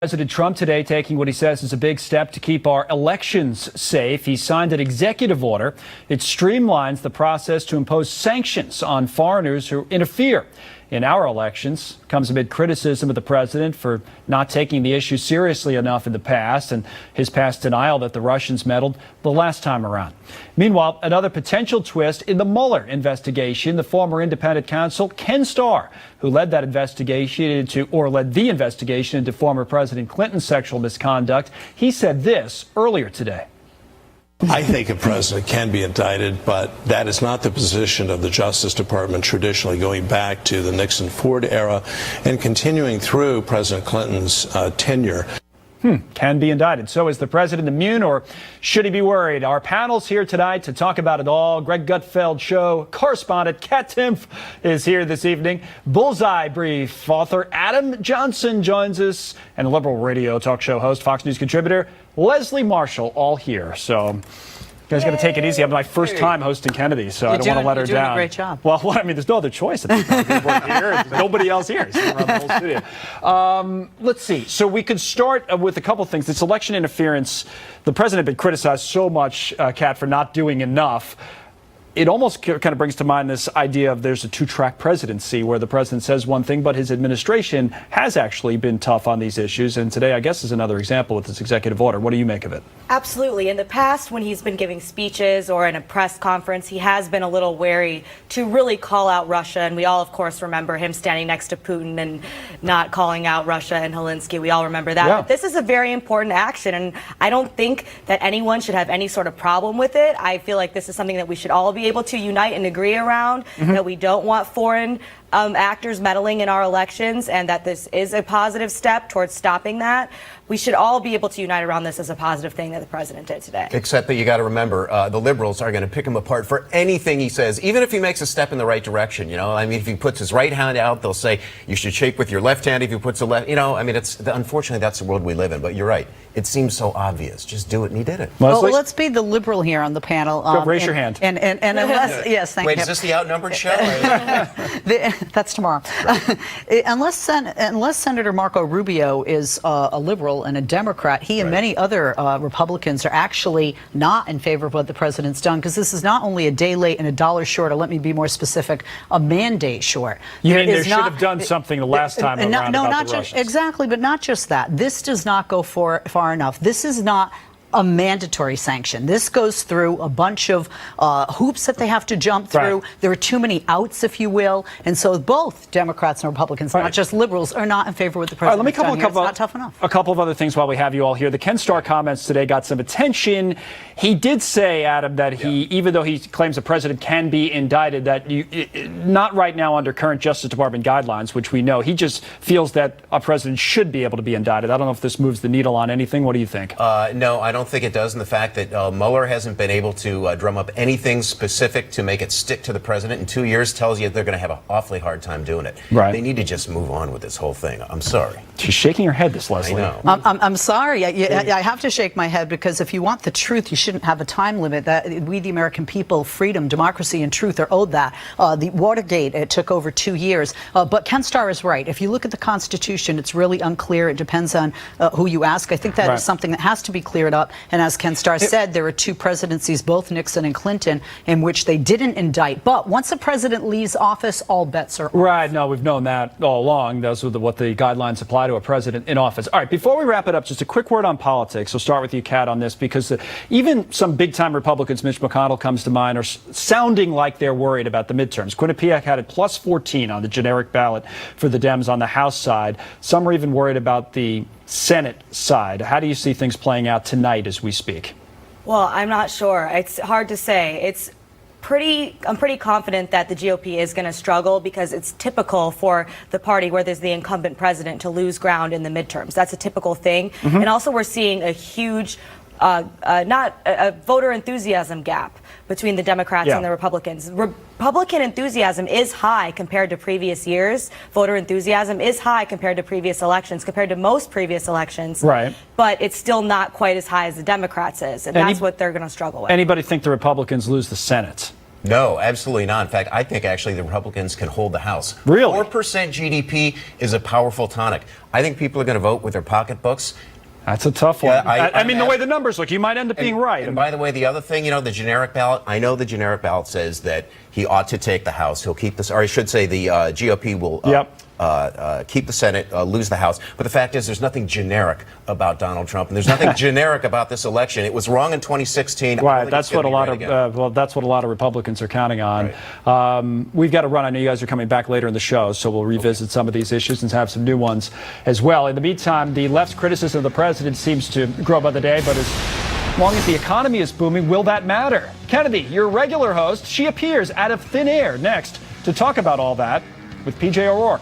President Trump today taking what he says is a big step to keep our elections safe. He signed an executive order. It streamlines the process to impose sanctions on foreigners who interfere in our elections. Comes amid criticism of the president for not taking the issue seriously enough in the past and his past denial that the Russians meddled the last time around. Meanwhile, another potential twist in the Mueller investigation. The former independent counsel Ken Starr, who led the investigation into former President Clinton's sexual misconduct, he said this earlier today. I think a president can be indicted, but that is not the position of the Justice Department traditionally, going back to the Nixon-Ford era and continuing through President Clinton's tenure. Can be indicted. So is the president immune, or should he be worried? Our panel's here tonight to talk about it all. Greg Gutfeld show correspondent Kat Timpf is here this evening. Bullseye Brief author Adam Johnson joins us, and liberal radio talk show host, Fox News contributor Leslie Marshall, all here. So you guys got to take it easy. I'm my first time hosting Kennedy, so I don't want to let her down. You're doing a great job. Well, I mean, there's no other choice at this point. We're here. There's nobody else here. So around the whole studio. Let's see. So we could start with a couple things. This election interference, the president had been criticized so much, Kat, for not doing enough. It almost kind of brings to mind this idea of there's a two-track presidency where the president says one thing, but his administration has actually been tough on these issues. And today, I guess, is another example with this executive order. What do you make of it? Absolutely. In the past, when he's been giving speeches or in a press conference, he has been a little wary to really call out Russia. And we all, of course, remember him standing next to Putin and not calling out Russia and Zelensky. We all remember that. Yeah. But this is a very important action. And I don't think that anyone should have any sort of problem with it. I feel like this is something that we should all be able to unite and agree around, that we don't want foreign actors meddling in our elections, and that this is a positive step towards stopping that. We should all be able to unite around this as a positive thing that the president did today. Except that you got to remember, the liberals are going to pick him apart for anything he says, even if he makes a step in the right direction. You know, I mean, if he puts his right hand out, they'll say you should shake with your left hand. If he puts a left, you know, I mean, unfortunately that's the world we live in. But you're right; it seems so obvious. Just do it, and he did it. Well, let's be the liberal here on the panel. Raise your hand. And unless, yes, thank you. Wait, is this the outnumbered show? That's tomorrow. Unless Senator Marco Rubio is a liberal and a Democrat, he and many other Republicans are actually not in favor of what the president's done, because this is not only a day late and a dollar short, or let me be more specific, a mandate short. You mean they should have done something the last time around about the Russians? Exactly, but not just that. This does not go far enough. This is not a mandatory sanction. This goes through a bunch of hoops that they have to jump through. Right. There are too many outs, if you will. And so both Democrats and Republicans, not just liberals, are not in favor with the president. Let me couple a couple of other things while we have you all here. The Ken Starr comments today got some attention. He did say, Adam, that even though he claims the president can be indicted, that not right now under current Justice Department guidelines, which we know, he just feels that a president should be able to be indicted. I don't know if this moves the needle on anything. What do you think? No, I don't think it does, and the fact that Mueller hasn't been able to drum up anything specific to make it stick to the president in 2 years tells you they're going to have an awfully hard time doing it. Right. They need to just move on with this whole thing. I'm sorry. She's shaking her head, this Leslie. I know. I'm sorry. I have to shake my head, because if you want the truth, you shouldn't have a time limit. That we, the American people, freedom, democracy, and truth are owed that. The Watergate, it took over 2 years. But Ken Starr is right. If you look at the Constitution, it's really unclear. It depends on who you ask. I think that is something that has to be cleared up. And as Ken Starr said, there were two presidencies, both Nixon and Clinton, in which they didn't indict. But once a president leaves office, all bets are off. Right. No, we've known that all along. Those are what the guidelines apply to a president in office. All right. Before we wrap it up, just a quick word on politics. We'll start with you, Kat, on this, because even some big-time Republicans, Mitch McConnell comes to mind, are sounding like they're worried about the midterms. Quinnipiac had it plus 14 on the generic ballot for the Dems on the House side. Some are even worried about the Senate side. How do you see things playing out tonight as we speak? Well, I'm not sure. It's hard to say. I'm pretty confident that the GOP is going to struggle, because it's typical for the party where there's the incumbent president to lose ground in the midterms. That's a typical thing. And also we're seeing a huge not a voter enthusiasm gap between the Democrats and the Republicans. Republican enthusiasm is high compared to previous years. Voter enthusiasm is high compared to previous elections, compared to most previous elections. Right. But it's still not quite as high as the Democrats is, and that's what they're going to struggle with. Anybody think the Republicans lose the Senate? No, absolutely not. In fact, I think actually the Republicans can hold the House. Really? 4% GDP is a powerful tonic. I think people are going to vote with their pocketbooks. That's a tough one. Yeah, I mean, the way the numbers look, you might end up being right. And by the way, the other thing, the generic ballot, I know the generic ballot says that he ought to take the House. He'll keep this, or I should say the GOP will keep the Senate, lose the House. But the fact is, there's nothing generic about Donald Trump, and there's nothing generic about this election. It was wrong in 2016. Right, that's what a lot of that's what a lot of Republicans are counting on. Right. We've got to run. I know you guys are coming back later in the show, so we'll revisit some of these issues and have some new ones as well. In the meantime, the left's criticism of the president seems to grow by the day, but as long as the economy is booming, will that matter? Kennedy, your regular host, she appears out of thin air next to talk about all that with PJ O'Rourke.